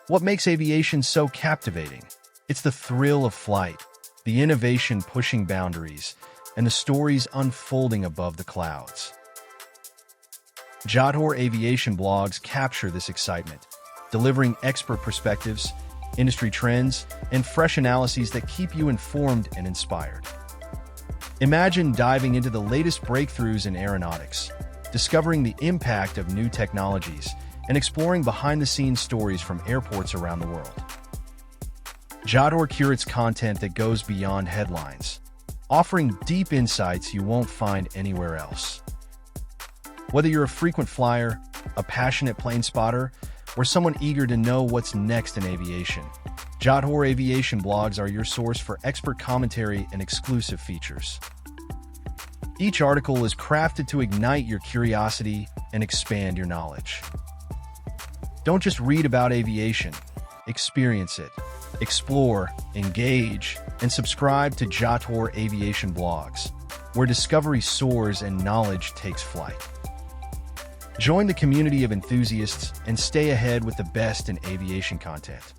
What makes aviation so captivating? It's the thrill of flight, the innovation pushing boundaries, and the stories unfolding above the clouds. Jotore Aviation blogs capture this excitement, delivering expert perspectives, industry trends, and fresh analyses that keep you informed and inspired. Imagine diving into the latest breakthroughs in aeronautics, discovering the impact of new technologies, and exploring behind-the-scenes stories from airports around the world. Jotore curates content that goes beyond headlines, offering deep insights you won't find anywhere else. Whether you're a frequent flyer, a passionate plane spotter, or someone eager to know what's next in aviation, Jotore Aviation blogs are your source for expert commentary and exclusive features. Each article is crafted to ignite your curiosity and expand your knowledge. Don't just read about aviation, experience it. Explore, engage, and subscribe to Jotore Aviation blogs, where discovery soars and knowledge takes flight. Join the community of enthusiasts and stay ahead with the best in aviation content.